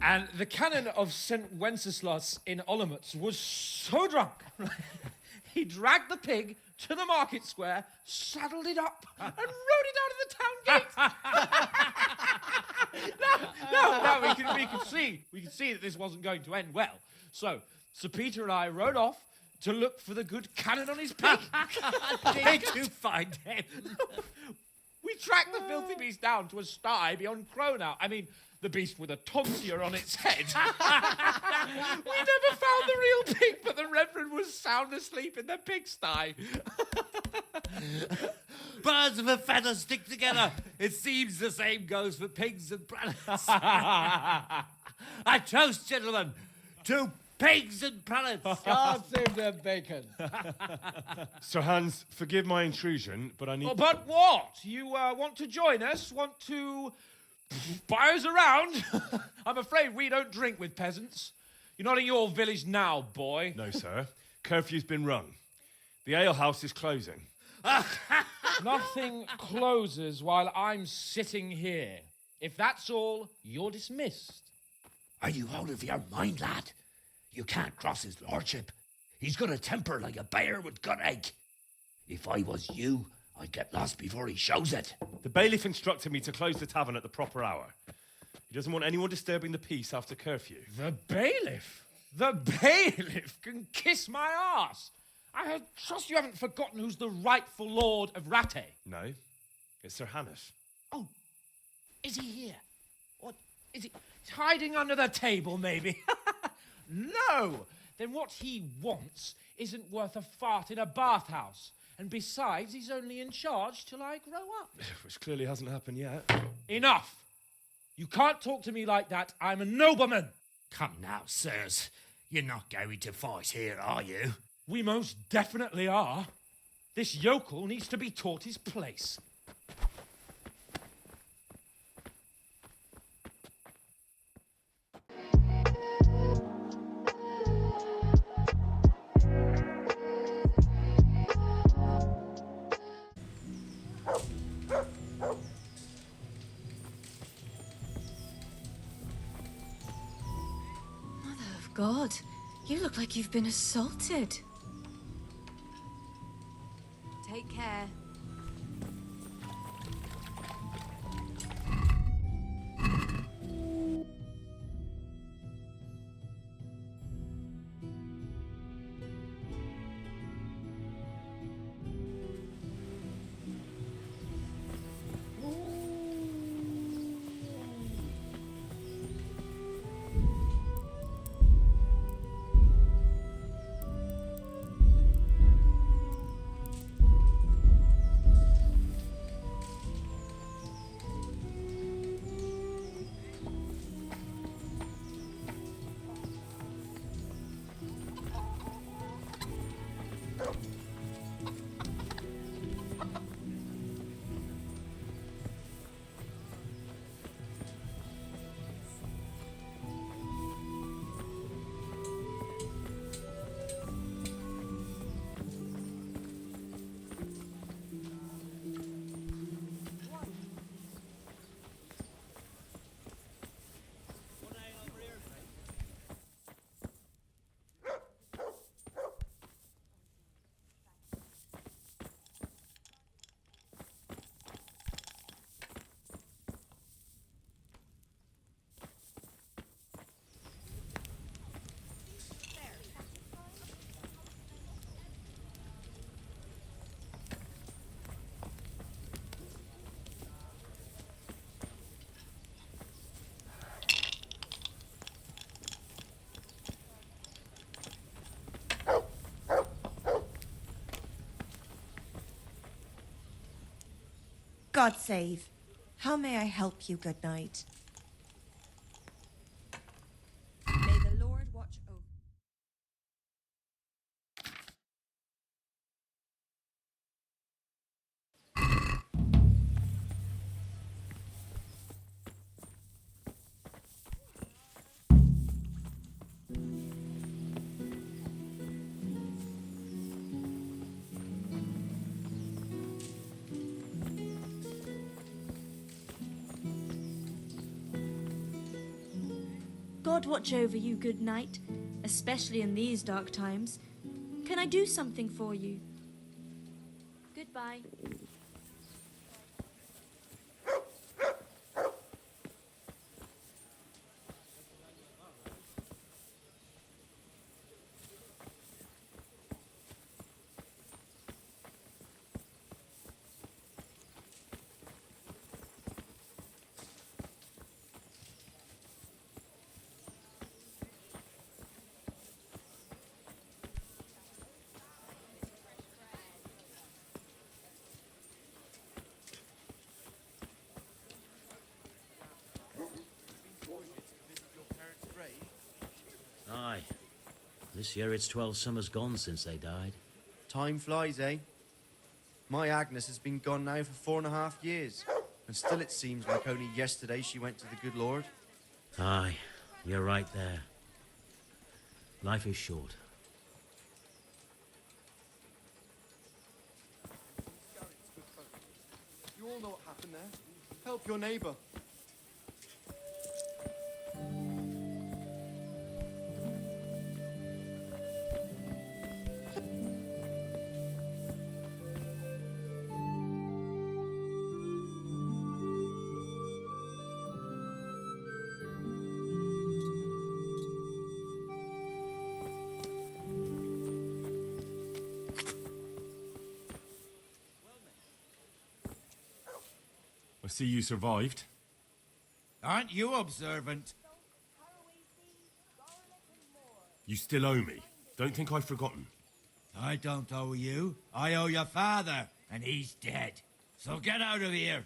And the canon of St. Wenceslas in Olomouc was so drunk, he dragged the pig to the market square, saddled it up, and rode it out of the town gate. No, we could see that this wasn't going to end well. So Sir Peter and I rode off to look for the good canon on his pig. Did you find him? We tracked the filthy beast down to a sty beyond Cronow. I mean, the beast with a tonsure on its head. We never found the real pig, but the Reverend was sound asleep in the pigsty. Birds of a feather stick together. It seems the same goes for pigs and planets. I toast, gentlemen, to pigs and planets. God save the bacon. Sir Hans, forgive my intrusion, but I need... Oh, but what? You want to join us? Want to buy us around? I'm afraid we don't drink with peasants. You're not in your village now, boy. No, sir. Curfew's been rung. The alehouse is closing. Nothing closes while I'm sitting here. If that's all, you're dismissed. Are you out of your mind, lad? You can't cross his lordship. He's got a temper like a bear with gut ache. If I was you, I'd get lost before he shows it. The bailiff instructed me to close the tavern at the proper hour. He doesn't want anyone disturbing the peace after curfew. The bailiff? The bailiff can kiss my arse. I trust you haven't forgotten who's the rightful lord of Rattay. No, it's Sir Hannes. Oh, is he here? What, is he he's hiding under the table, maybe? No! Then what he wants isn't worth a fart in a bathhouse. And besides, he's only in charge till I grow up. Which clearly hasn't happened yet. Enough! You can't talk to me like that. I'm a nobleman. Come now, sirs. You're not going to fight here, are you? We most definitely are. This yokel needs to be taught his place. Mother of God, you look like you've been assaulted. Take care. God save. How may I help you? Good night. May the Lord watch over. God watch over you, good knight, especially in these dark times. Can I do something for you? Goodbye. Aye. This year it's 12 summers gone since they died. Time flies, eh? My Agnes has been gone now for 4.5 years, and still it seems like only yesterday she went to the good Lord. Aye, you're right there. Life is short. You all know what happened there. Help your neighbour. I see you survived. Aren't you observant? You still owe me. Don't think I've forgotten. I don't owe you. I owe your father, and he's dead. So get out of here.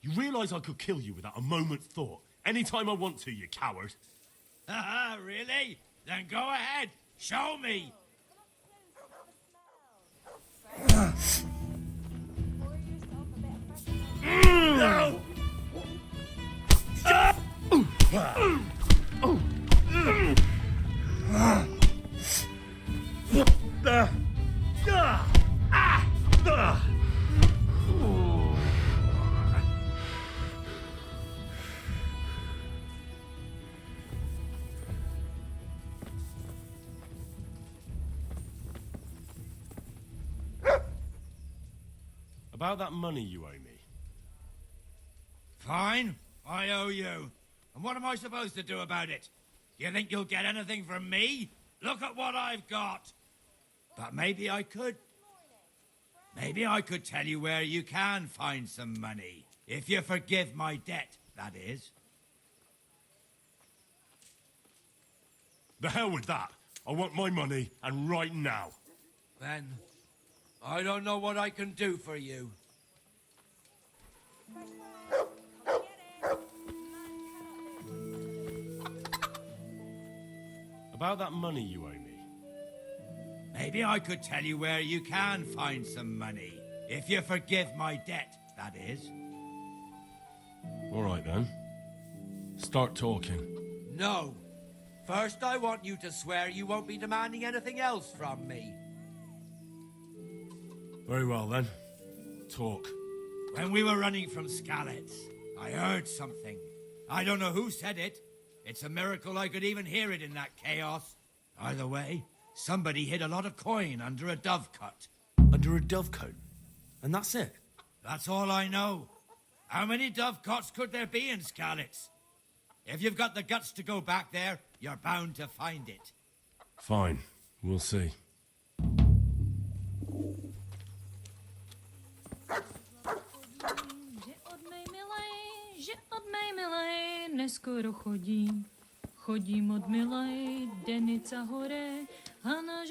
You realise I could kill you without a moment's thought. Anytime I want to, you coward. Haha, really? Then go ahead. Show me. No! About that money you owe me. Fine. I owe you. And what am I supposed to do about it? Do you think you'll get anything from me? Look at what I've got. But maybe I could. Maybe I could tell you where you can find some money. If you forgive my debt, that is. The hell with that. I want my money, and right now. Then, I don't know what I can do for you. About that money you owe me. Maybe I could tell you where you can find some money. If you forgive my debt, that is. All right, then. Start talking. No. First, I want you to swear you won't be demanding anything else from me. Very well, then. Talk. When we were running from Skalitz, I heard something. I don't know who said it. It's a miracle I could even hear it in that chaos. Either way, somebody hid a lot of coin under a dovecote. Under a dovecote? And that's it? That's all I know. How many dovecotes could there be in Skalitz? If you've got the guts to go back there, you're bound to find it. Fine. We'll see. Že od mé milé neskoro chodím. Chodím od milé Denica hore a náš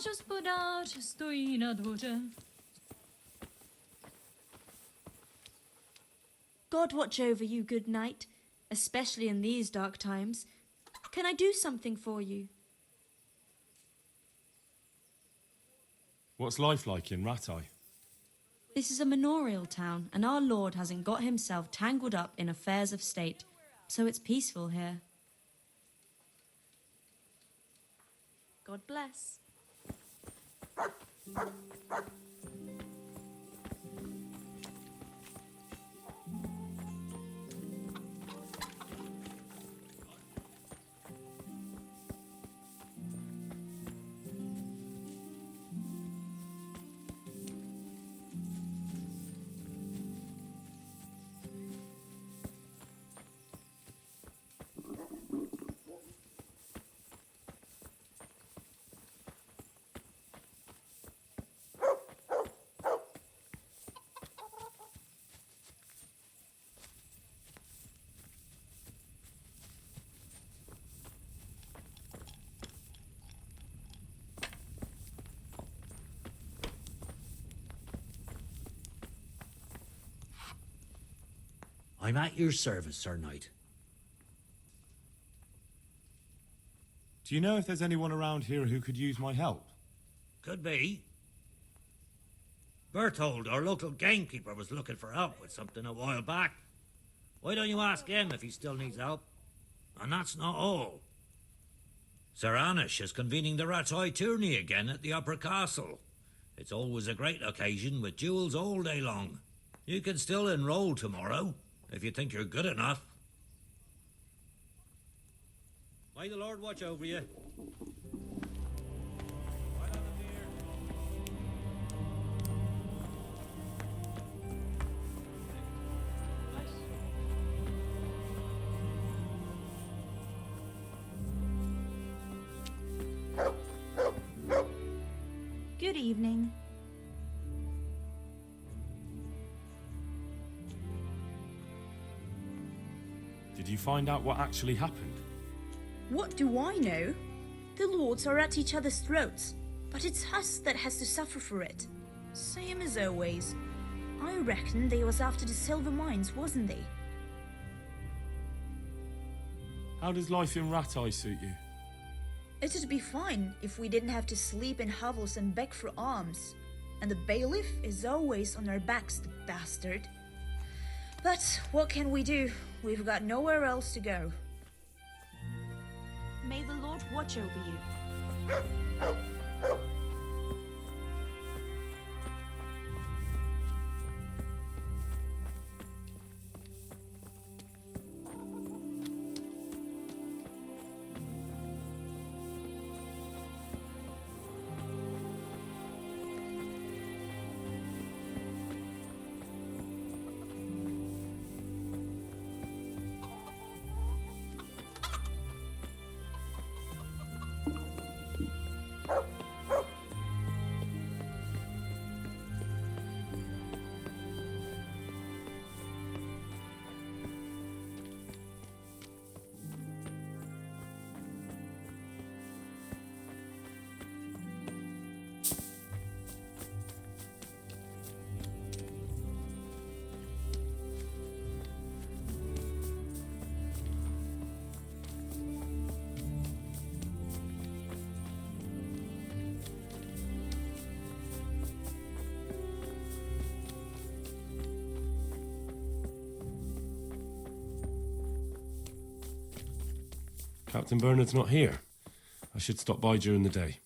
hospodář stojí na dvoře. God watch over you, good knight, especially in these dark times. Can I do something for you? What's life like in Ratai? This is a manorial town, and our Lord hasn't got himself tangled up in affairs of state, so it's peaceful here. God bless. I'm at your service, Sir Knight. Do you know if there's anyone around here who could use my help? Could be. Berthold, our local gamekeeper, was looking for help with something a while back. Why don't you ask him if he still needs help? And that's not all. Sir Anish is convening the Rattoi tourney again at the Upper Castle. It's always a great occasion with duels all day long. You can still enroll tomorrow, if you think you're good enough. May the Lord watch over you. Good evening. Did you find out what actually happened? What do I know? The lords are at each other's throats, but it's us that has to suffer for it. Same as always. I reckon they was after the silver mines, wasn't they? How does life in Rattoi suit you? It'd be fine if we didn't have to sleep in hovels and beg for alms. And the bailiff is always on our backs, the bastard. But what can we do? We've got nowhere else to go. May the Lord watch over you. Captain Bernard's not here. I should stop by during the day.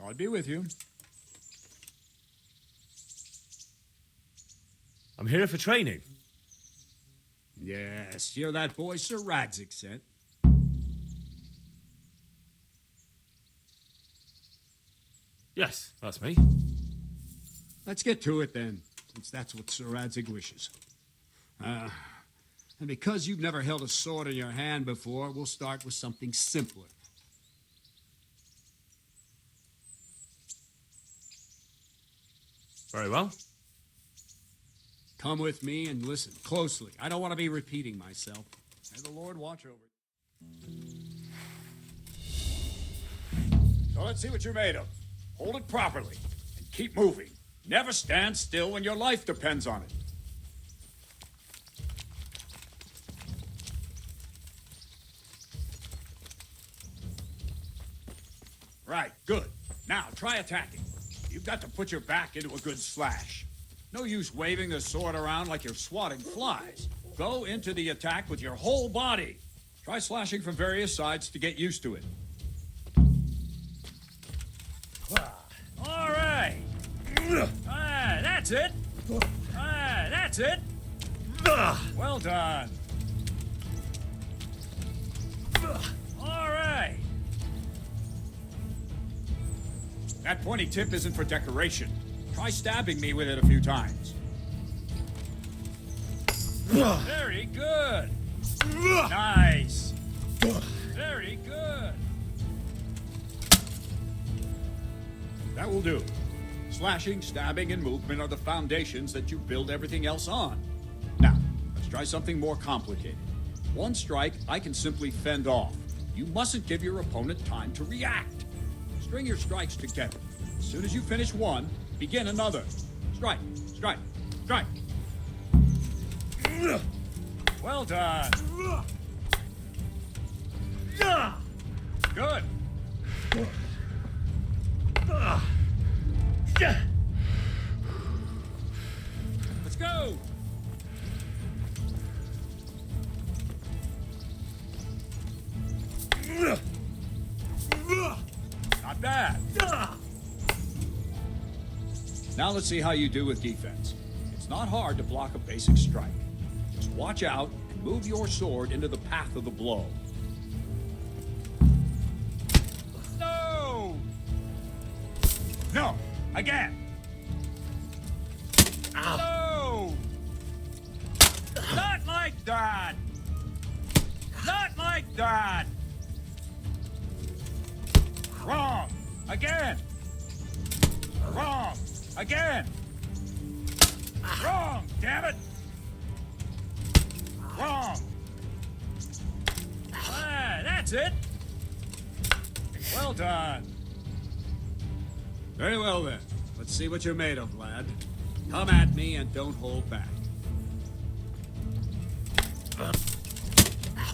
I'll be with you. I'm here for training. Yes, you're that boy Sir Radzik sent. Yes, that's me. Let's get to it then, since that's what Sir Radzik wishes. And because you've never held a sword in your hand before, we'll start with something simpler. Very well. Come with me and listen closely. I don't want to be repeating myself. May the Lord watch over you. So let's see what you're made of. Hold it properly and keep moving. Never stand still when your life depends on it. Right, good. Now try attacking. You've got to put your back into a good slash. No use waving the sword around like you're swatting flies. Go into the attack with your whole body. Try slashing from various sides to get used to it. All right. That's it. That's it. Well done. All right. That pointy tip isn't for decoration. Try stabbing me with it a few times. Very good. Nice. Very good. That will do. Slashing, stabbing, and movement are the foundations that you build everything else on. Now, let's try something more complicated. One strike, I can simply fend off. You mustn't give your opponent time to react. String your strikes together. As soon as you finish one, begin another. Strike, strike, strike. Well done. Good. Let's go. Not bad. Now let's see how you do with defense. It's not hard to block a basic strike. Just watch out and move your sword into the path of the blow. No. No! Again! No. Not like that. Not like that. Wrong! Again! Wrong! Again! Wrong! Damn it! Wrong! That's it. Well done. Very well then. Let's see what you're made of, lad. Come at me and don't hold back.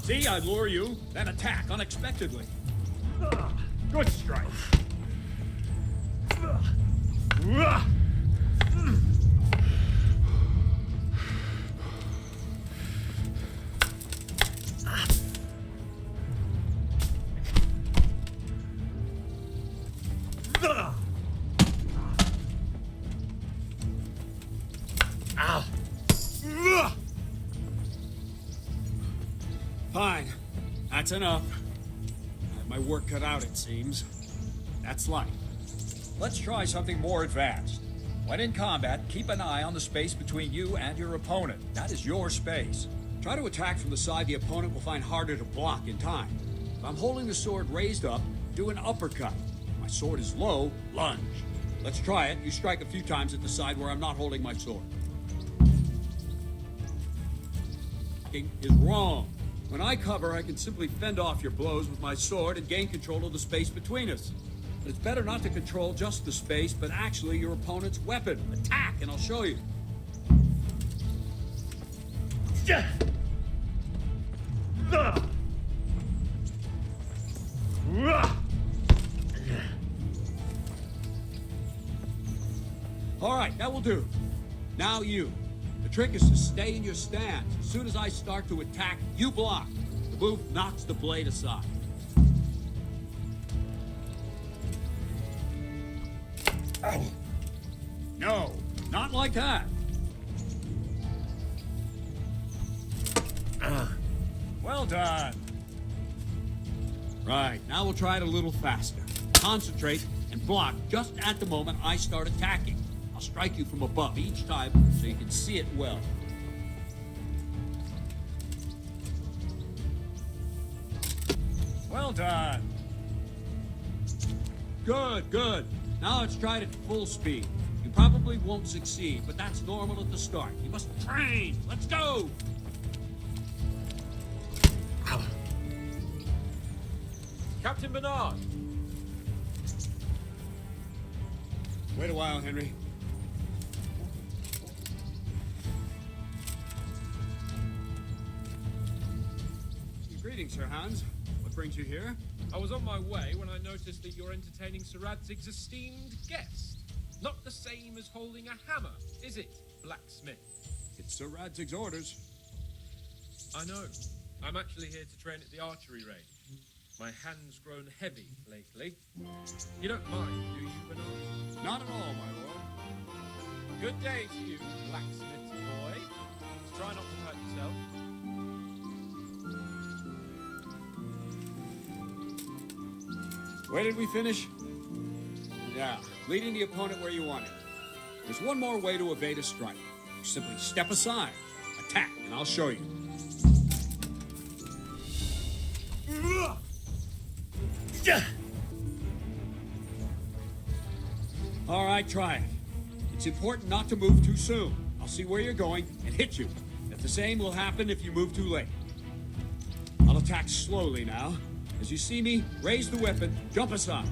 See, I lure you, then attack unexpectedly. Good strike. Fine. That's enough. I have my work cut out, it seems. That's life. Let's try something more advanced. When in combat, keep an eye on the space between you and your opponent. That is your space. Try to attack from the side the opponent will find harder to block in time. If I'm holding the sword raised up, do an uppercut. If my sword is low, lunge. Let's try it. You strike a few times at the side where I'm not holding my sword. Is wrong. When I cover, I can simply fend off your blows with my sword and gain control of the space between us. But it's better not to control just the space, but actually your opponent's weapon. Attack, and I'll show you. All right, that will do. Now you. The trick is to stay in your stance. As soon as I start to attack, you block. The move knocks the blade aside. No, not like that. Well done. Right, now we'll try it a little faster. Concentrate and block just at the moment I start attacking. I'll strike you from above each time so you can see it well. Well done. Good, good. Now let's try it at full speed. You probably won't succeed, but that's normal at the start. You must train. Let's go! Captain Bernard! Wait a while, Henry. Greetings, Sir Hans. What brings you here? I was on my way when I noticed that you're entertaining Sir Radzig's esteemed guest. Not the same as holding a hammer, is it, blacksmith? It's Sir Radzig's orders. I know. I'm actually here to train at the archery range. My hand's grown heavy lately. You don't mind, do you, Bernard? Not at all, my lord. Good day to you, blacksmith boy. Try not to hurt yourself. Where did we finish? Yeah, leading the opponent where you want it. There's one more way to evade a strike. You simply step aside, attack, and I'll show you. All right, try it. It's important not to move too soon. I'll see where you're going and hit you. If the same will happen if you move too late. I'll attack slowly now. As you see me, raise the weapon, jump aside.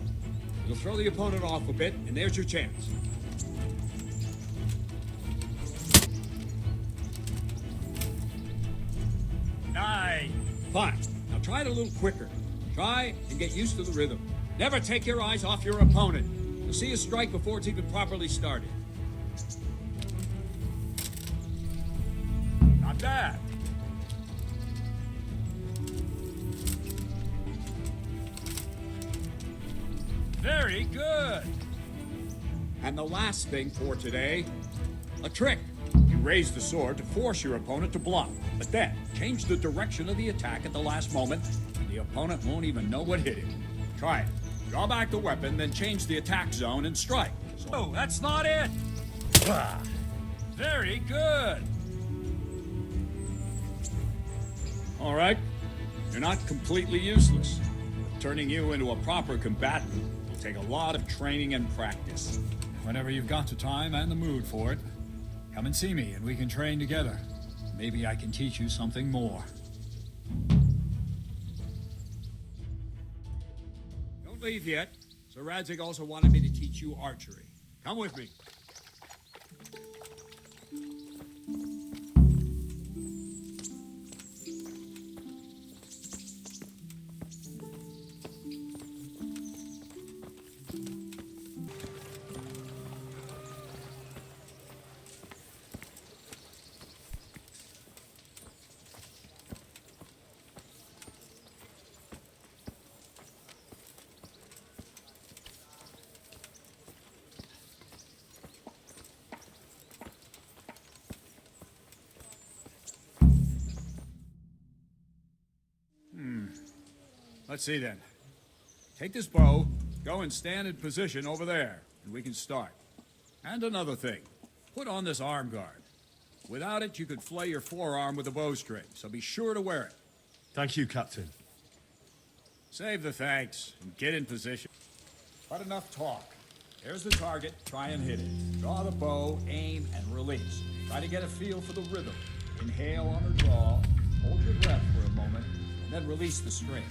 It'll throw the opponent off a bit, and there's your chance. Nice. Fine. Now try it a little quicker. Try and get used to the rhythm. Never take your eyes off your opponent. You'll see a strike before it's even properly started. Not bad. Very good. And the last thing for today, a trick. You raise the sword to force your opponent to block, but then change the direction of the attack at the last moment, and the opponent won't even know what hit him. Try it. Draw back the weapon, then change the attack zone and strike. Oh, that's not it. Very good. All right. You're not completely useless. Turning you into a proper combatant will take a lot of training and practice. Whenever you've got the time and the mood for it, come and see me and we can train together. Maybe I can teach you something more. Don't leave yet. Sir Radzig also wanted me to teach you archery. Come with me. Let's see then. Take this bow, go and stand in position over there, and we can start. And another thing, put on this arm guard. Without it, you could flay your forearm with a bowstring, so be sure to wear it. Thank you, Captain. Save the thanks, and get in position. But enough talk. Here's the target, try and hit it. Draw the bow, aim, and release. Try to get a feel for the rhythm. Inhale on the draw, hold your breath for a moment, and then release the string.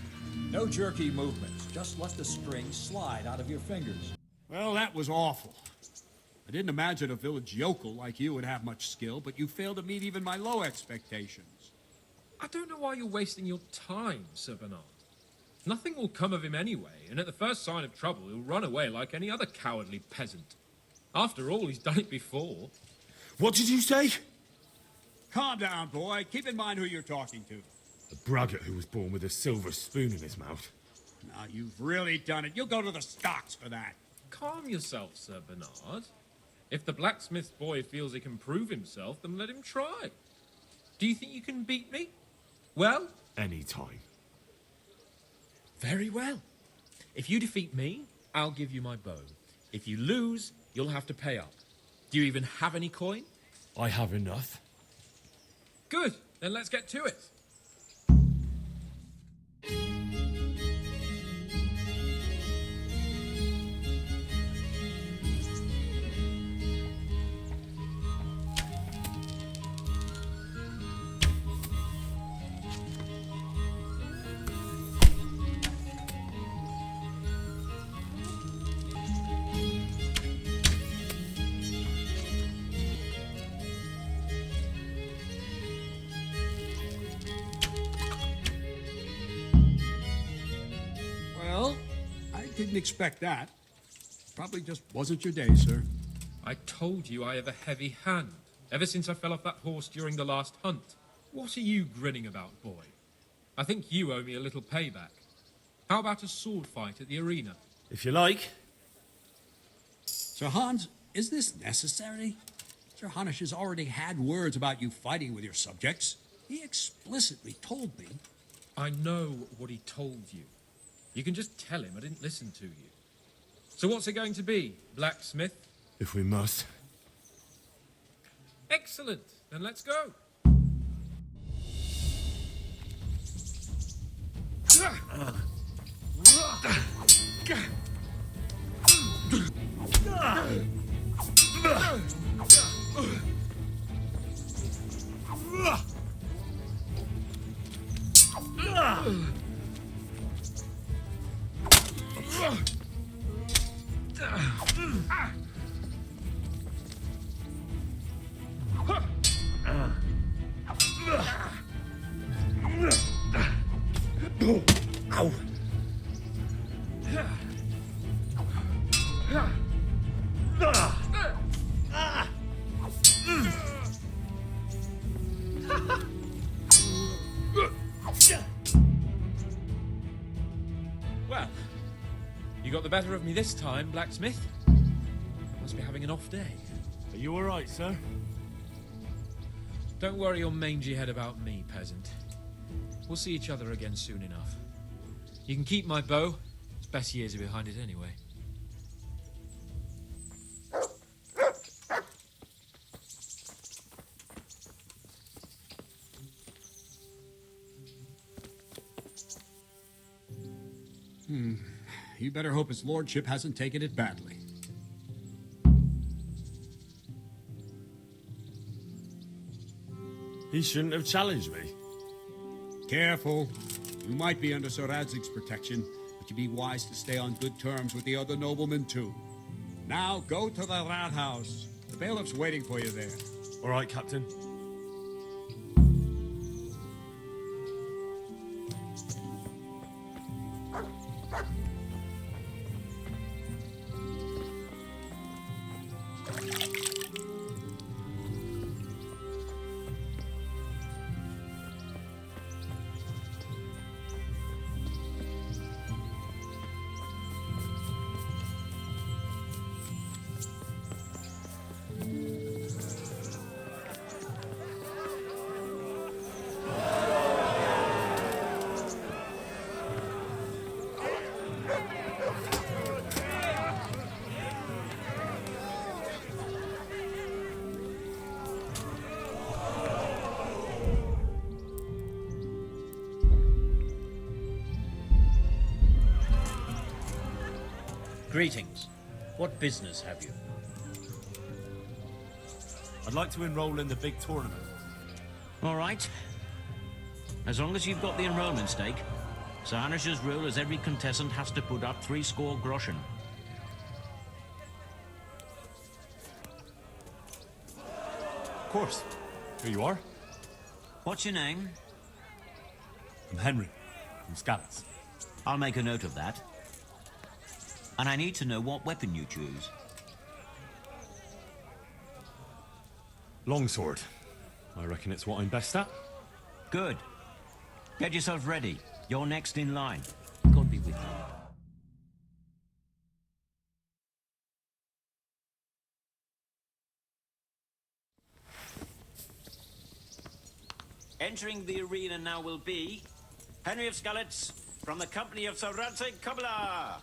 No jerky movements, just let the string slide out of your fingers. Well, that was awful. I didn't imagine a village yokel like you would have much skill, but you failed to meet even my low expectations. I don't know why you're wasting your time, Sir Bernard. Nothing will come of him anyway, and at the first sign of trouble, he'll run away like any other cowardly peasant. After all, he's done it before. What did you say? Calm down, boy. Keep in mind who you're talking to. A braggart who was born with a silver spoon in his mouth. Now, you've really done it. You'll go to the stocks for that. Calm yourself, Sir Bernard. If the blacksmith boy feels he can prove himself, then let him try. Do you think you can beat me? Well? Any time. Very well. If you defeat me, I'll give you my bow. If you lose, you'll have to pay up. Do you even have any coin? I have enough. Good. Then let's get to it. Well, I didn't expect that. Probably just wasn't your day, sir. I told you I have a heavy hand, ever since I fell off that horse during the last hunt. What are you grinning about, boy? I think you owe me a little payback. How about a sword fight at the arena? If you like. Sir Hans, is this necessary? Sir Hanush has already had words about you fighting with your subjects. He explicitly told me. I know what he told you. You can just tell him I didn't listen to you. So what's it going to be, blacksmith? If we must. Excellent. Then let's go. Ow! Well, you got the better of me this time, blacksmith. Must be having an off day. Are you all right, sir? Don't worry your mangy head about me, peasant. We'll see each other again soon enough. You can keep my bow. Its best years are behind it anyway. You better hope his lordship hasn't taken it badly. He shouldn't have challenged me. Careful. You might be under Sir Radzig's protection, but you'd be wise to stay on good terms with the other noblemen, too. Now, go to the rat house. The bailiff's waiting for you there. All right, Captain. Greetings. What business have you? I'd like to enroll in the big tournament. All right. As long as you've got the enrollment stake, Sir Hanish's rule is every contestant has to put up 3 score groschen. Of course. Here you are. What's your name? I'm Henry, from Scabbards. I'll make a note of that. And I need to know what weapon you choose. Longsword. I reckon it's what I'm best at. Good. Get yourself ready. You're next in line. God be with you. Entering the arena now will be Henry of Skalitz from the company of Sir Radzig Kobyla.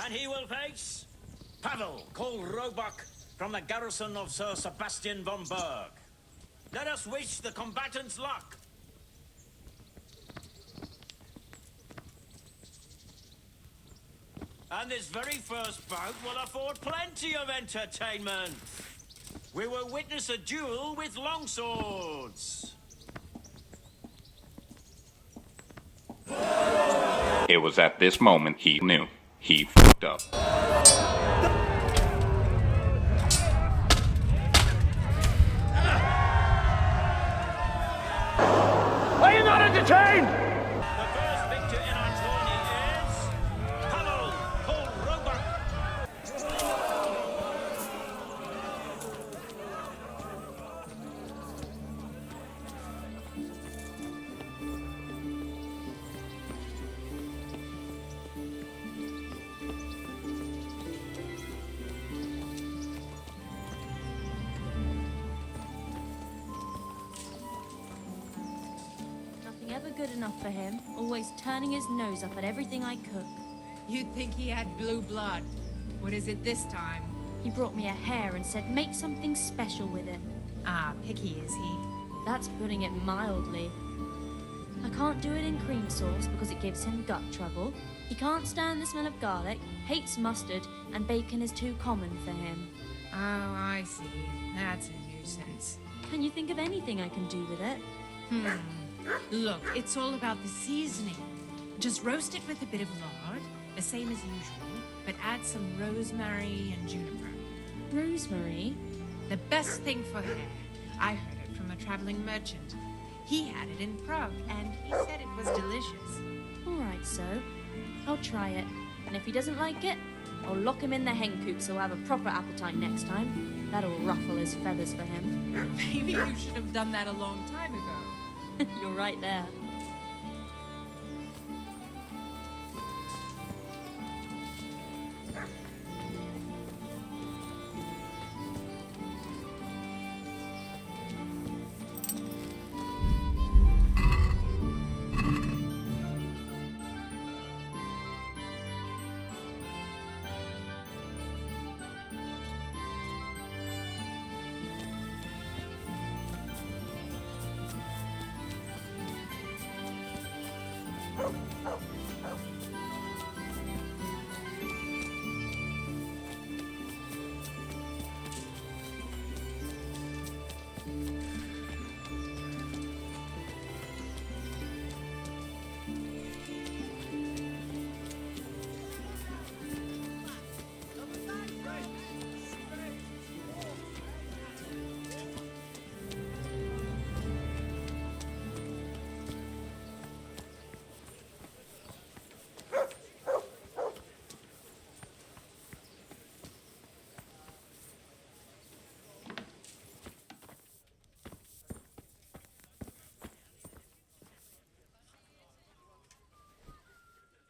And he will face Pavel, called Roebuck, from the garrison of Sir Sebastian von Berg. Let us wish the combatants luck. And this very first bout will afford plenty of entertainment. We will witness a duel with longswords. It was at this moment he knew. He fucked up. Are you not entertained? The first victor in our tourney is Pavel, called Roebuck. Nothing ever good enough for him. Always turning his nose up at everything I cook. You'd think he had blue blood. What is it this time? He brought me a hare and said make something special with it. Ah, picky is he? That's putting it mildly. I can't do it in cream sauce because it gives him gut trouble. He can't stand the smell of garlic, hates mustard, and bacon is too common for him. Oh, I see. That's a nuisance. Can you think of anything I can do with it? Look, it's all about the seasoning. Just roast it with a bit of lard, the same as usual, but add some rosemary and juniper. Rosemary? The best thing for hair. I heard it from a traveling merchant. He had it in Prague, and he said it was delicious. All right, so I'll try it. And if he doesn't like it, I'll lock him in the hen coop so he'll have a proper appetite next time. That'll ruffle his feathers for him. Maybe you should have done that a long time ago. You're right there.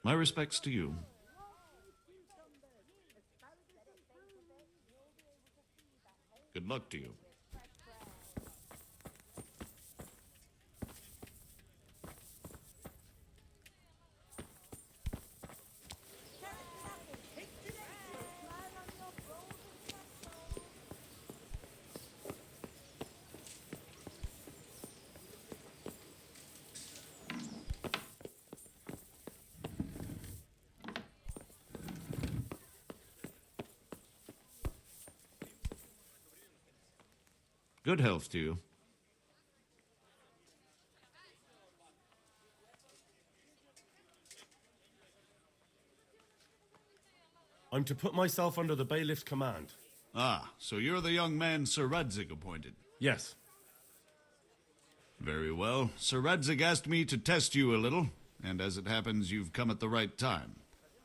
My respects to you. Good luck to you. Good health to you. I'm to put myself under the bailiff's command. Ah, so you're the young man Sir Radzig appointed? Yes. Very well. Sir Radzig asked me to test you a little, and as it happens, you've come at the right time.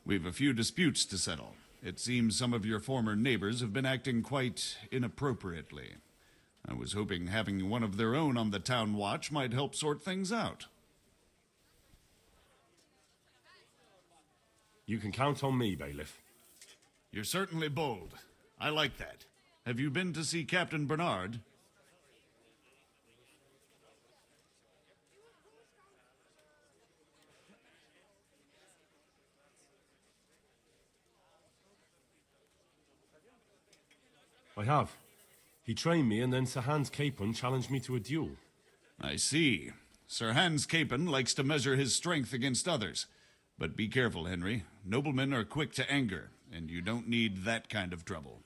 We've a few disputes to settle. It seems some of your former neighbors have been acting quite inappropriately. I was hoping having one of their own on the town watch might help sort things out. You can count on me, bailiff. You're certainly bold. I like that. Have you been to see Captain Bernard? I have. He trained me, and then Sir Hans Capon challenged me to a duel. I see. Sir Hans Capon likes to measure his strength against others. But be careful, Henry. Noblemen are quick to anger, and you don't need that kind of trouble.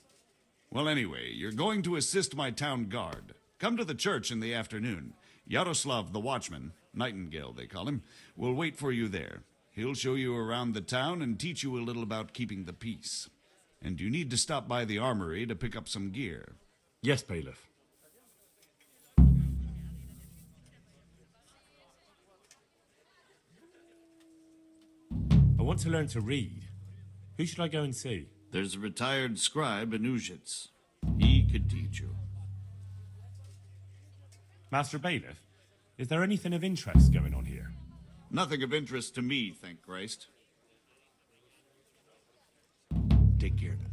Well, anyway, you're going to assist my town guard. Come to the church in the afternoon. Yaroslav the watchman, Nightingale they call him, will wait for you there. He'll show you around the town and teach you a little about keeping the peace. And you need to stop by the armory to pick up some gear. Yes, Bailiff. I want to learn to read. Who should I go and see? There's a retired scribe in Uzhitz. He could teach you. Master Bailiff, is there anything of interest going on here? Nothing of interest to me, thank Christ. Take care then.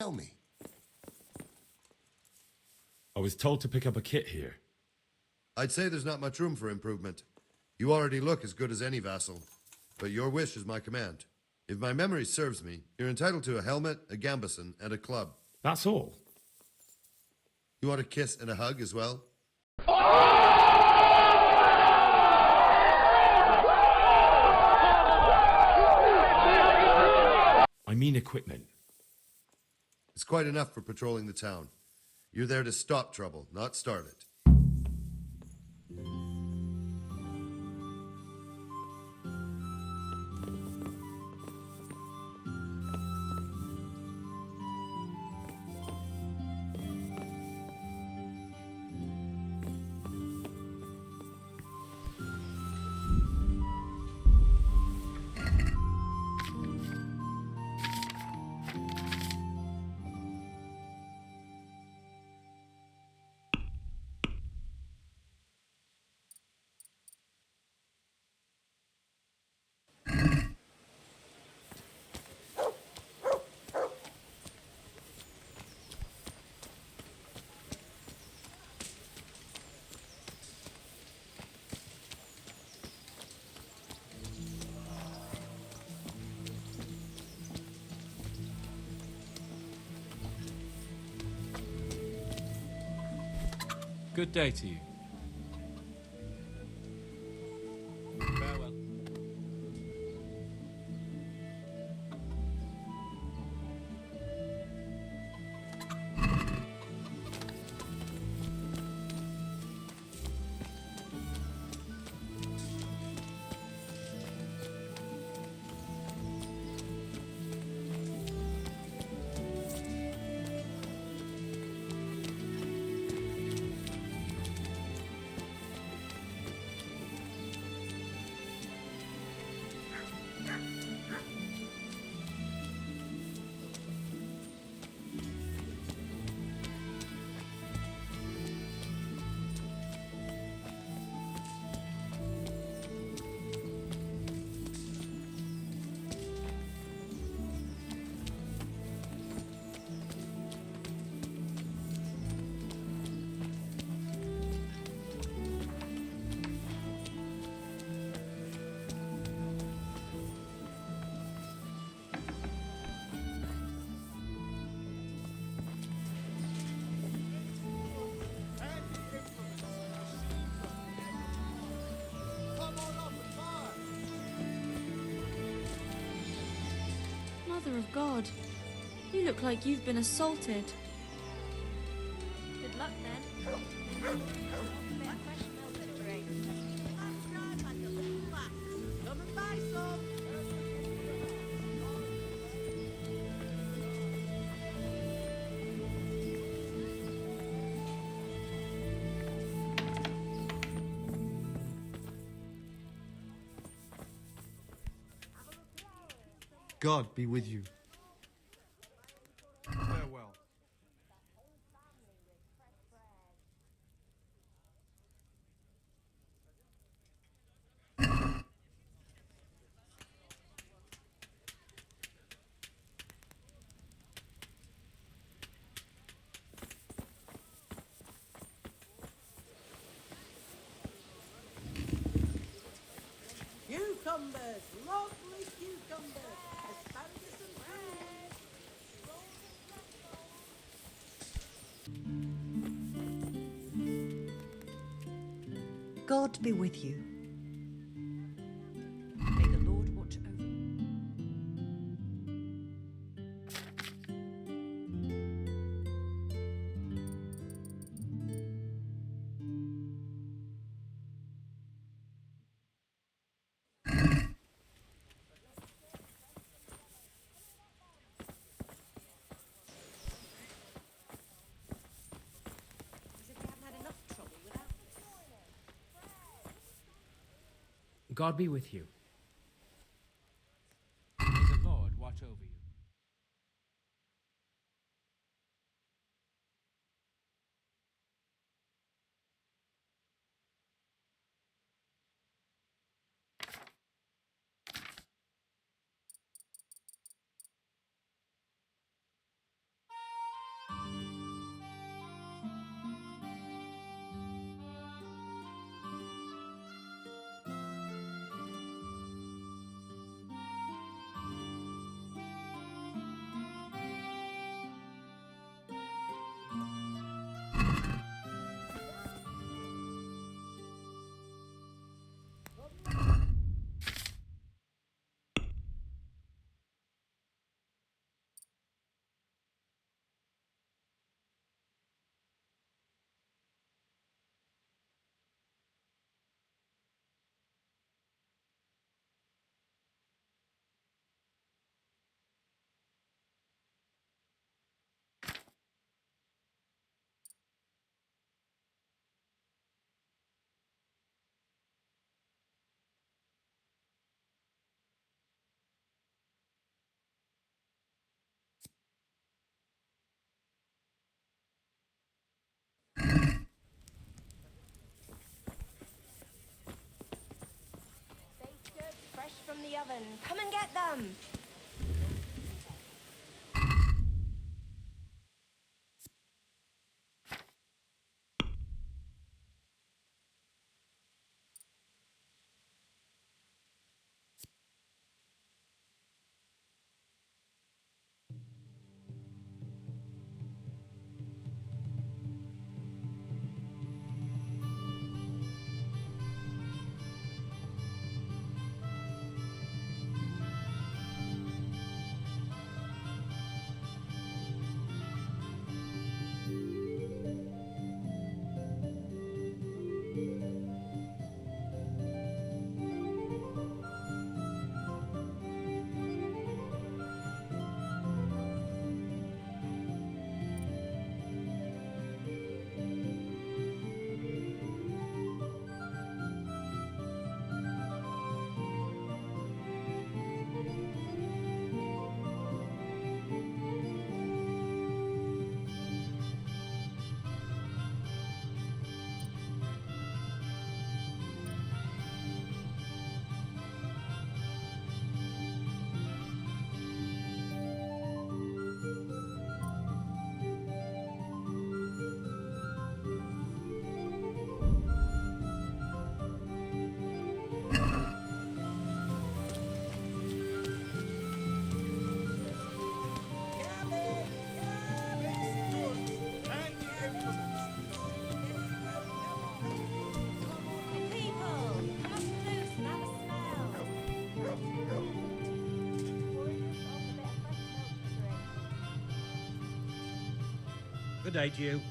Tell me. I was told to pick up a kit here. I'd say there's not much room for improvement. You already look as good as any vassal, but your wish is my command. If my memory serves me, you're entitled to a helmet, a gambeson, and a club. That's all. You want a kiss and a hug as well? I mean equipment. It's quite enough for patrolling the town. You're there to stop trouble, not start it. Good day to you. Farewell. Mother of God, you look like you've been assaulted. Good luck then. God be with you. Farewell. Cucumbers, lovely cucumbers, asparagus and prunes. God be with you. May the Lord watch over you. As if we haven't had enough trouble without God be with you. May the Lord watch over you. Baked goods fresh from the oven. Come and get them. sedate you.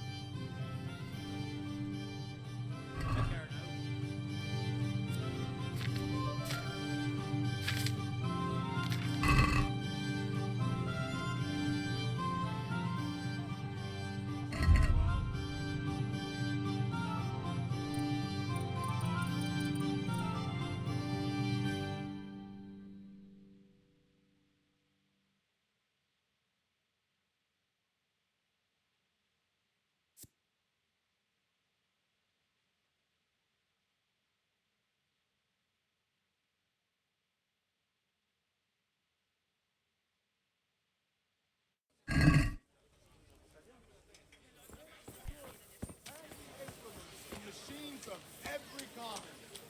Machines of every kind.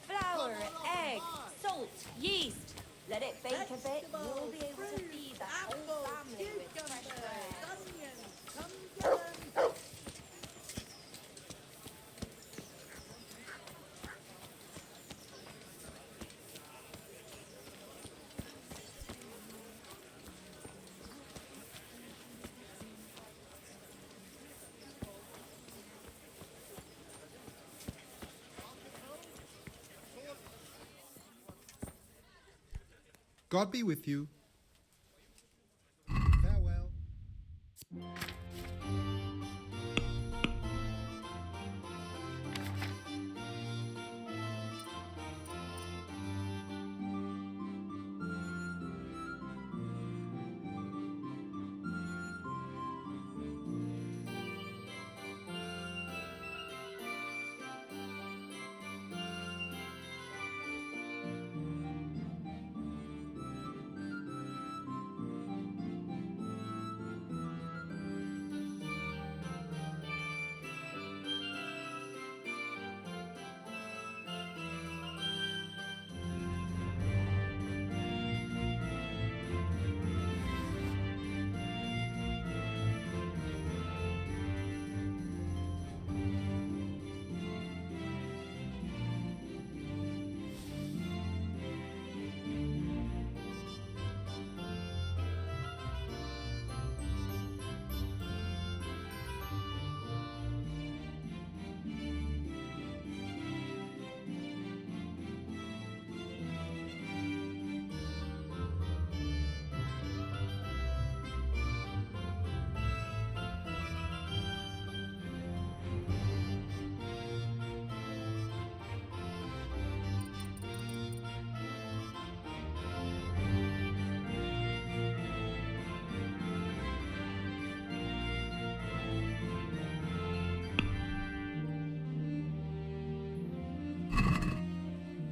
Flour, egg, salt, yeast. Let it bake a bit, you'll be able to feed that whole family with fresh bread. God be with you. Farewell.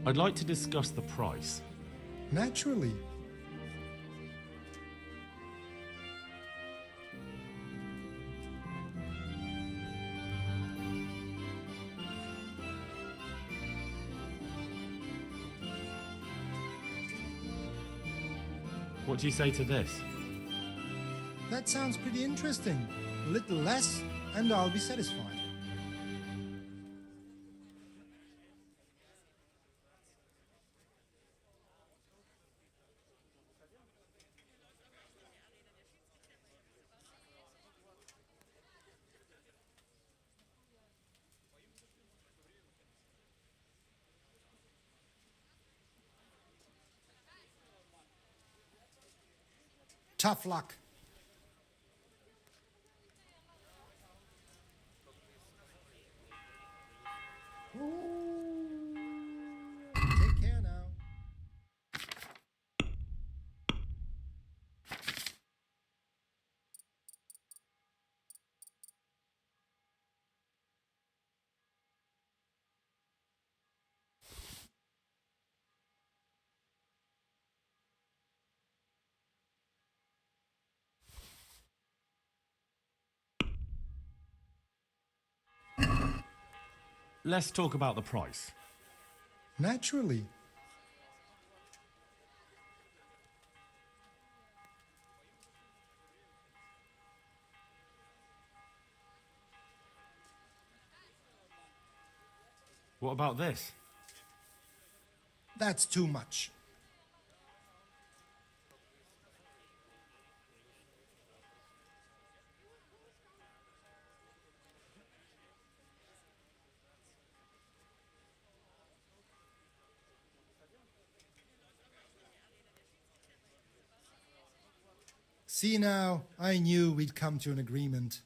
I'd like to discuss the price. Naturally. What do you say to this? That sounds pretty interesting. A little less, and I'll be satisfied. Tough luck. Take care now. Let's talk about the price. Naturally. What about this? That's too much. See now, I knew we'd come to an agreement.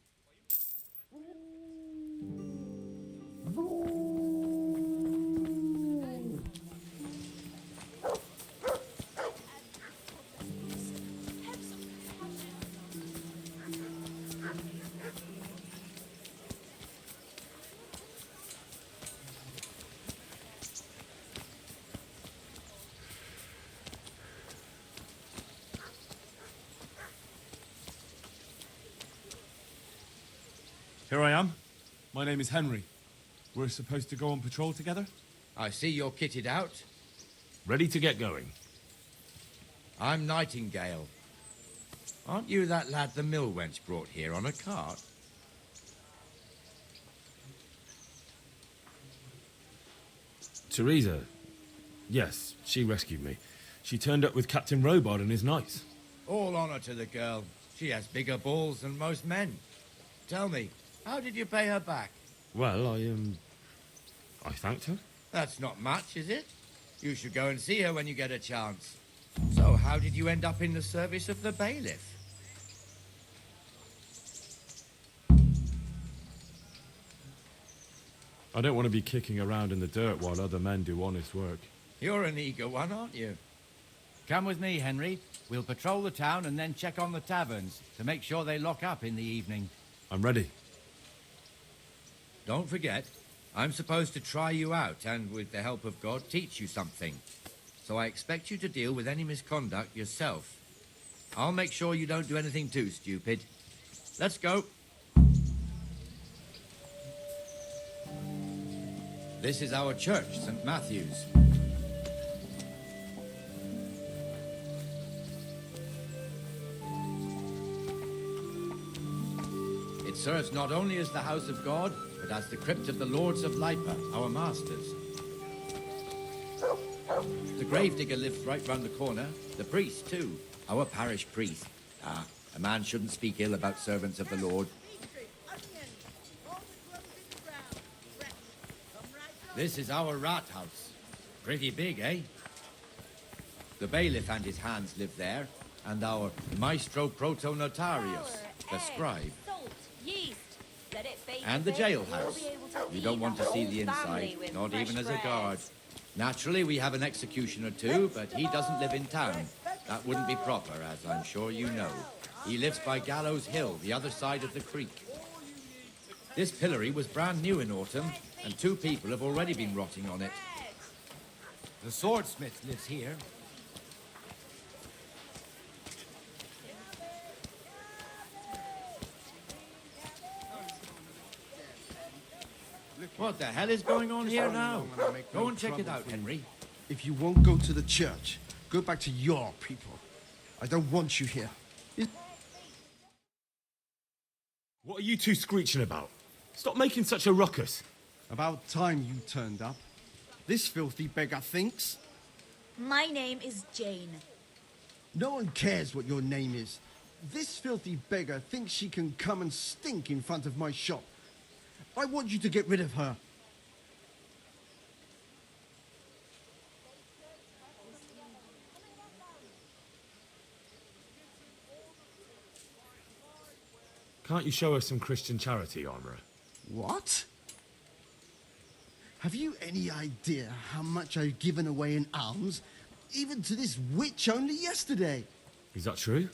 Here I am. My name is Henry. We're supposed to go on patrol together? I see you're kitted out. Ready to get going. I'm Nightingale. Aren't you that lad the mill wench brought here on a cart? Teresa. Yes, she rescued me. She turned up with Captain Robard and his knights. All honor to the girl. She has bigger balls than most men. Tell me, how did you pay her back? Well, I thanked her. That's not much, is it? You should go and see her when you get a chance. So, how did you end up in the service of the bailiff? I don't want to be kicking around in the dirt while other men do honest work. You're an eager one, aren't you? Come with me, Henry. We'll patrol the town and then check on the taverns to make sure they lock up in the evening. I'm ready. Don't forget, I'm supposed to try you out and, with the help of God, teach you something. So I expect you to deal with any misconduct yourself. I'll make sure you don't do anything too stupid. Let's go. This is our church, St. Matthew's. It serves not only as the house of God, but as the crypt of the Lords of Lipa, our masters. The gravedigger lives right round the corner. The priest, too. Our parish priest. Ah, a man shouldn't speak ill about servants of the Lord. This is our rat house. Pretty big, eh? The bailiff and his hands live there, and our maestro proto-notarius, the scribe. Salt, yeast. Let it bake And a the bit, jailhouse. you'll be able to You feed don't want to the see whole the inside, family with not fresh even as a bread. guard. Naturally, we have an executioner too, but he doesn't live in town. That wouldn't be proper, as I'm sure you know. He lives by Gallows Hill, the other side of the creek. This pillory was brand new in autumn, and 2 people have already been rotting on it. The swordsmith lives here. What the hell is going on here now? Go and check it out, Henry. If you won't go to the church, go back to your people. I don't want you here. What are you two screeching about? Stop making such a ruckus. About time you turned up. This filthy beggar thinks. My name is Jane. No one cares what your name is. This filthy beggar thinks she can come and stink in front of my shop. I want you to get rid of her. Can't you show us some Christian charity, Armourer? What? Have you any idea how much I've given away in alms, even to this witch only yesterday? Is that true?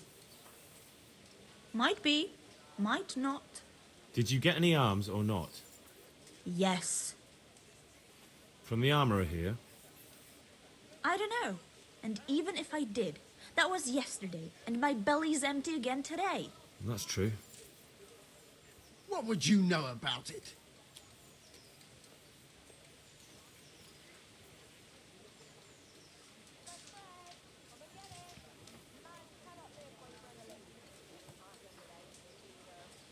Might be, might not. Did you get any arms or not? Yes. From the Armourer here? I don't know. And even if I did, that was yesterday, and my belly's empty again today. That's true. What would you know about it?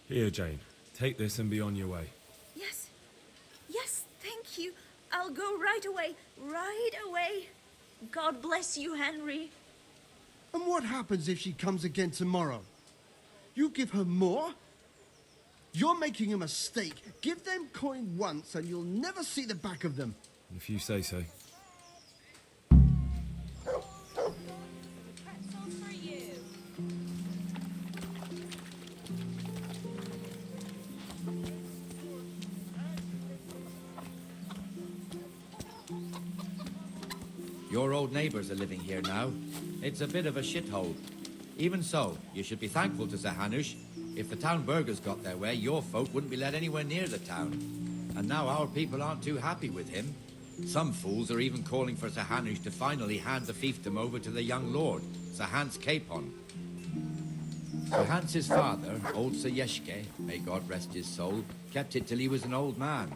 Here, Jane. Take this and be on your way. Yes. Yes, thank you. I'll go right away. Right away. God bless you, Henry. And what happens if she comes again tomorrow? You give her more? You're making a mistake. Give them coin once and you'll never see the back of them. If you say so. Your old neighbors are living here now. It's a bit of a shithole. Even so, you should be thankful to Sir Hanush. If the town burghers got their way, your folk wouldn't be let anywhere near the town. And now our people aren't too happy with him. Some fools are even calling for Sir Hanush to finally hand the fiefdom over to the young lord, Sir Hans Capon. Sir Hans's father, old Sir Yeshke, may God rest his soul, kept it till he was an old man.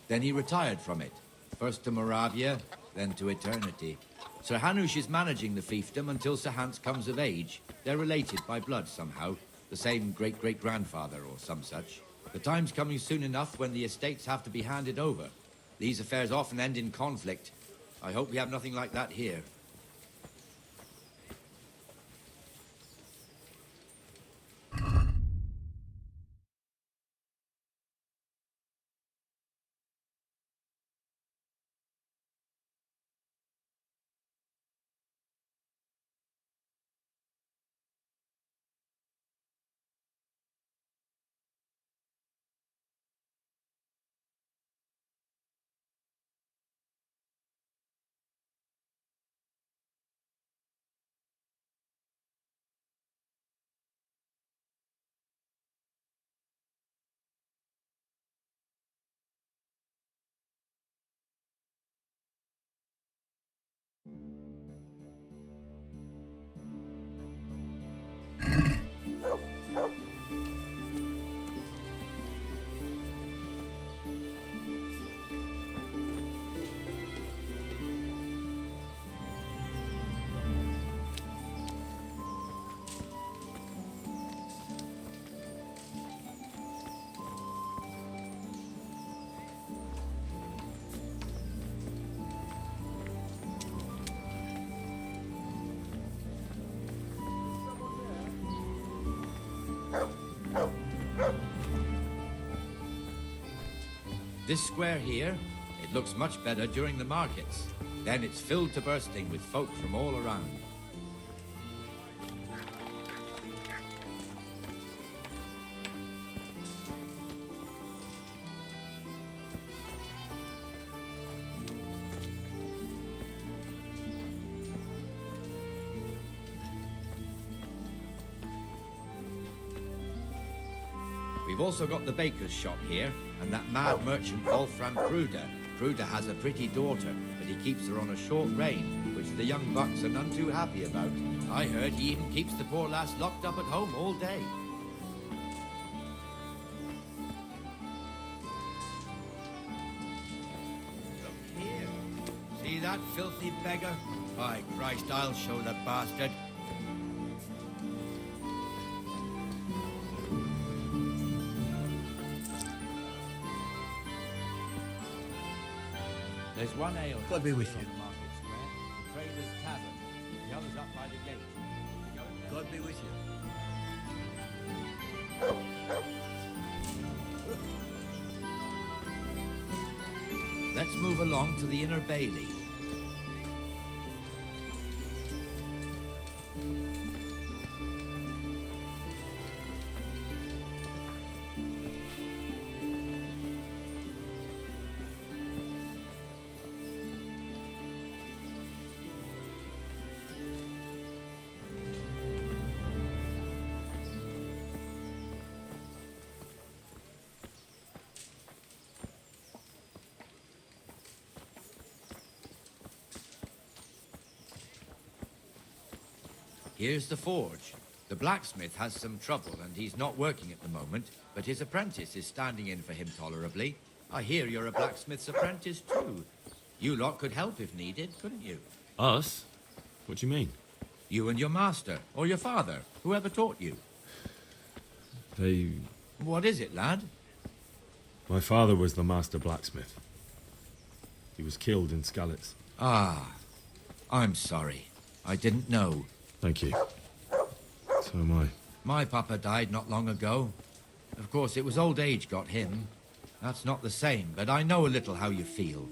Then he retired from it, first to Moravia, then to eternity. Sir Hanush is managing the fiefdom until Sir Hans comes of age. They're related by blood somehow, the same great-great-grandfather or some such. The time's coming soon enough when the estates have to be handed over. These affairs often end in conflict. I hope we have nothing like that here. This square here, it looks much better during the markets. Then it's filled to bursting with folk from all around. We've also got the baker's shop here, and that mad merchant Wolfram Kruder. Kruder has a pretty daughter, but he keeps her on a short rein, which the young bucks are none too happy about. I heard he even keeps the poor lass locked up at home all day. Look here. See that filthy beggar? By Christ, I'll show the bastard. There's one ale. God be with you. On the market square, the Trader's Tavern. The other's up by the gate. God be with you. Let's move along to the Inner Bailey. Here's the forge. The blacksmith has some trouble and he's not working at the moment, but his apprentice is standing in for him tolerably. I hear you're a blacksmith's apprentice too. You lot could help if needed, couldn't you? Us? What do you mean? You and your master, or your father, whoever taught you. They... What is it, lad? My father was the master blacksmith. He was killed in Skalitz. Ah, I'm sorry. I didn't know. Thank you. So am I. My papa died not long ago. Of course, it was old age got him. That's not the same, but I know a little how you feel.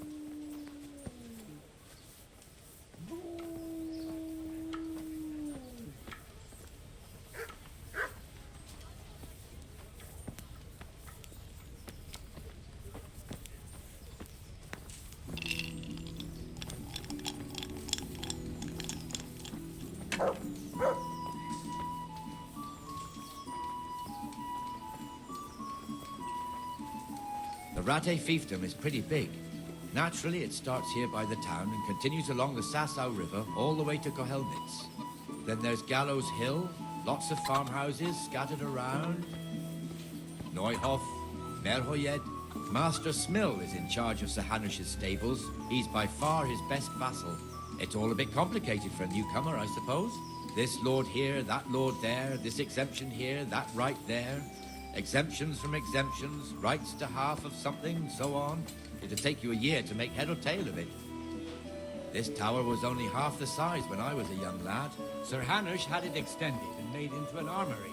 The Rate fiefdom is pretty big. Naturally, it starts here by the town and continues along the Sasau River all the way to Kohelnitz. Then there's Gallows Hill, lots of farmhouses scattered around. Neuhof, Merhoyed. Master Smill is in charge of Sir Hanush's stables. He's by far his best vassal. It's all a bit complicated for a newcomer, I suppose. This lord here, that lord there, this exemption here, that right there. Exemptions from exemptions, rights to half of something, so on. It'd take you a year to make head or tail of it. This tower was only half the size when I was a young lad. Sir Hanush had it extended and made into an armory.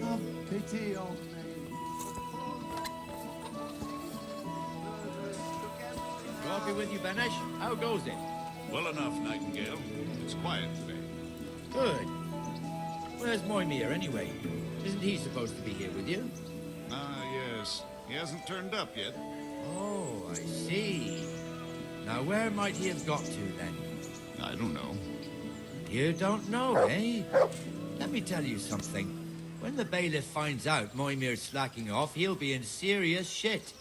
Have pity on me. God be with you, Benesh. How goes it? Well enough, Nightingale. It's quiet today. Good. Where's Moimir, anyway? Isn't he supposed to be here with you? Ah, yes. He hasn't turned up yet. Oh, I see. Now, where might he have got to, then? I don't know. You don't know, eh? Let me tell you something. When the bailiff finds out Moimir's slacking off, he'll be in serious shit.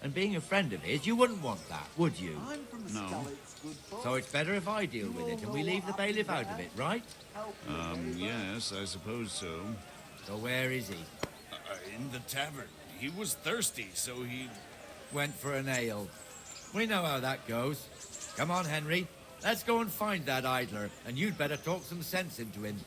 And being a friend of his, you wouldn't want that, would you? No. So it's better if I deal with it and we leave the bailiff out of it, right? Yes, I suppose so. So where is he? In the tavern. He was thirsty, so he... Went for an ale. We know how that goes. Come on, Henry. Let's go and find that idler, and you'd better talk some sense into him.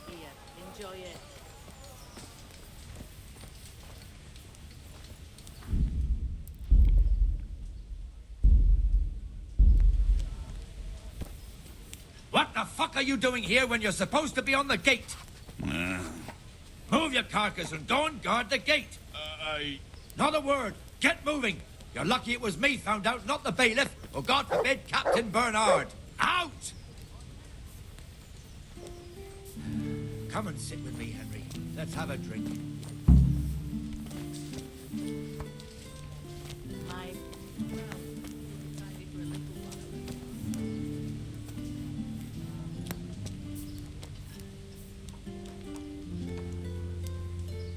Here, enjoy it. What the fuck are you doing here when you're supposed to be on the gate? Move your carcass and go and guard the gate. Not a word. Get moving. You're lucky it was me found out, not the bailiff, or God forbid, Captain Bernard. Out! Come and sit with me, Henry. Let's have a drink. My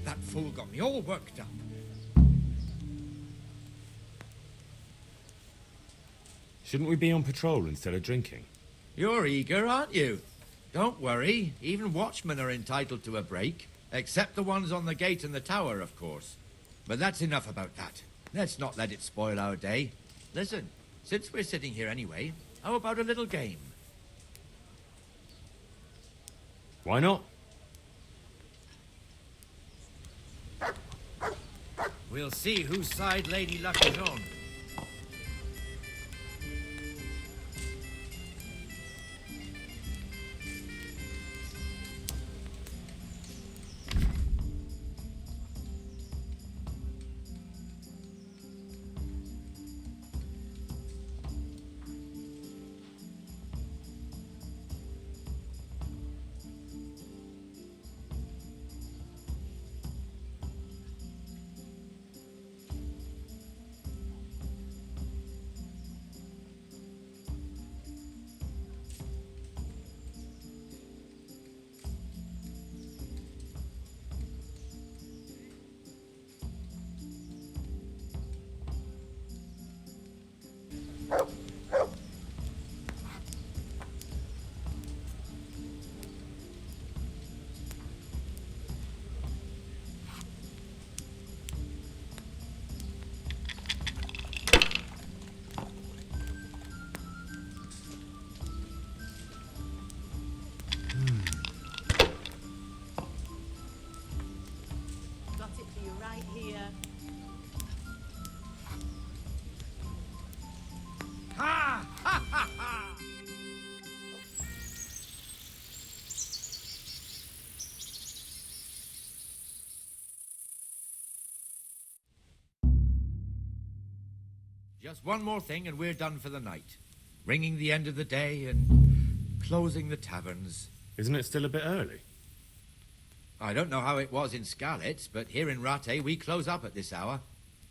That fool got me all worked up. Shouldn't we be on patrol instead of drinking? You're eager, aren't you? Don't worry. Even watchmen are entitled to a break. Except the ones on the gate and the tower, of course. But that's enough about that. Let's not let it spoil our day. Listen, since we're sitting here anyway, how about a little game? Why not? We'll see whose side Lady Luck is on. Just one more thing and we're done for the night. Ringing the end of the day and closing the taverns. Isn't it still a bit early? I don't know how it was in Skalitz, but here in Rattay we close up at this hour.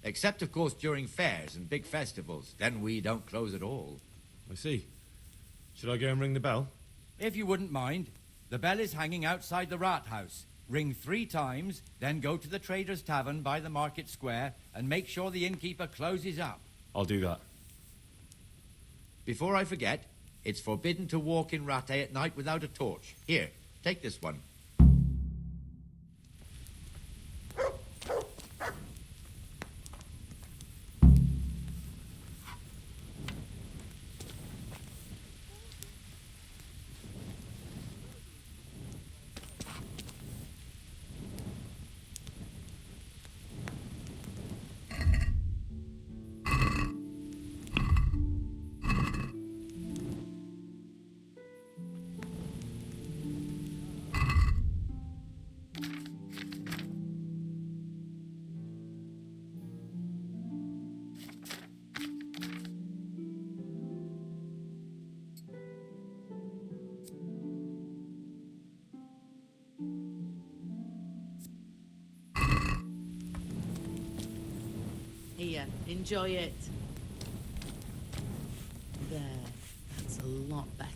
Except, of course, during fairs and big festivals. Then we don't close at all. I see. Should I go and ring the bell? If you wouldn't mind. The bell is hanging outside the rat house. Ring 3 times, then go to the Trader's Tavern by the market square and make sure the innkeeper closes up. I'll do that. Before I forget, it's forbidden to walk in Rattay at night without a torch. Here, take this one. Here, enjoy it. There, that's a lot better.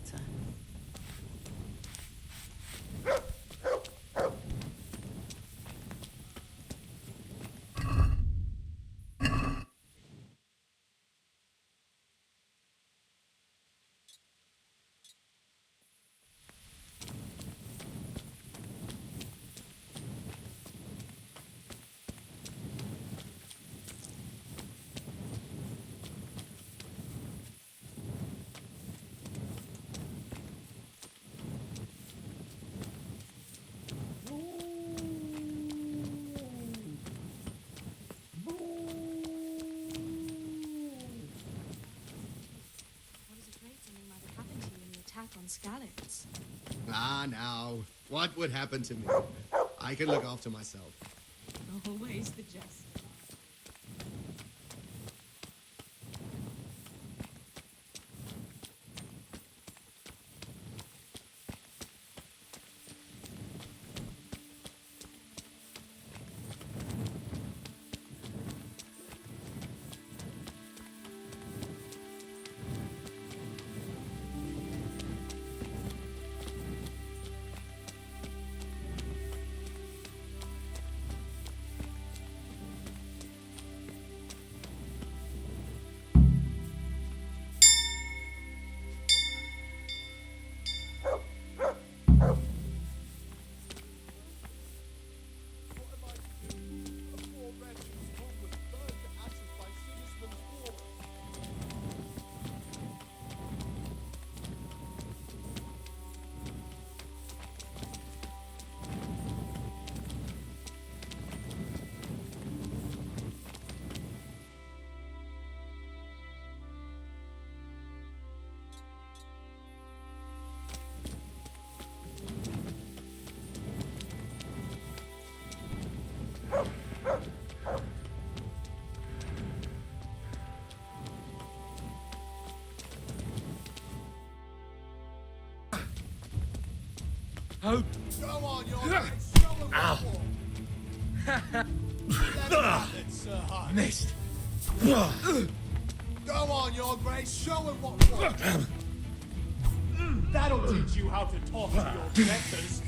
On Skalitz. Ah, now, what would happen to me? I can look after myself. Always the jest. Oh. Go on, you're Ow. Missed. Go on, your grace, show him what. That'll teach you how to talk to your debtors.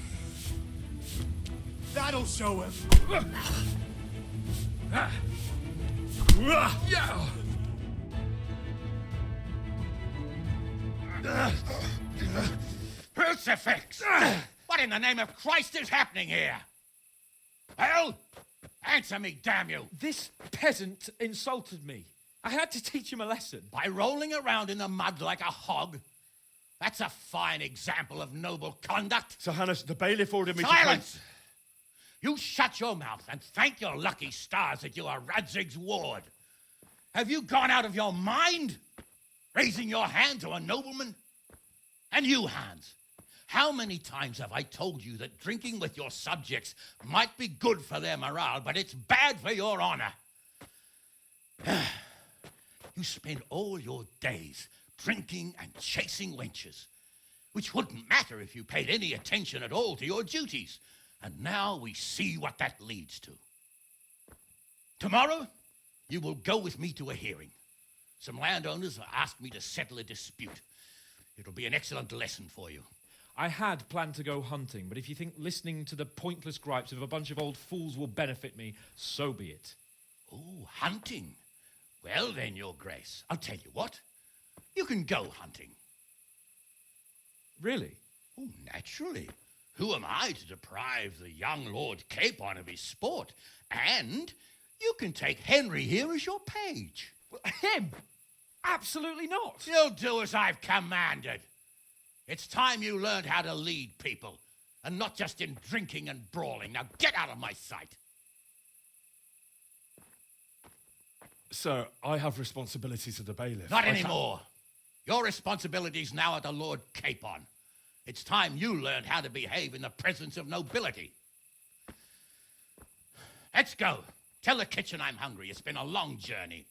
That'll show him. Crucifix! What in the name of Christ is happening here? Well, answer me, damn you! This peasant insulted me. I had to teach him a lesson. By rolling around in the mud like a hog? That's a fine example of noble conduct. Sir Hannes, the bailiff ordered me Silence! You shut your mouth and thank your lucky stars that you are Radzig's ward. Have you gone out of your mind? Raising your hand to a nobleman? And you, Hans, how many times have I told you that drinking with your subjects might be good for their morale, but it's bad for your honor? You spend all your days drinking and chasing wenches, which wouldn't matter if you paid any attention at all to your duties. And now we see what that leads to. Tomorrow, you will go with me to a hearing. Some landowners have asked me to settle a dispute. It'll be an excellent lesson for you. I had planned to go hunting, but if you think listening to the pointless gripes of a bunch of old fools will benefit me, so be it. Oh, hunting? Well then, Your Grace, I'll tell you what. You can go hunting. Really? Oh, naturally. Who am I to deprive the young Lord Capon of his sport? And you can take Henry here as your page. Him? Absolutely not. You'll do as I've commanded. It's time you learned how to lead people, and not just in drinking and brawling. Now get out of my sight. Sir, I have responsibilities of the bailiff. Not anymore. Your responsibilities now are the Lord Capon. It's time you learned how to behave in the presence of nobility. Let's go. Tell the kitchen I'm hungry. It's been a long journey.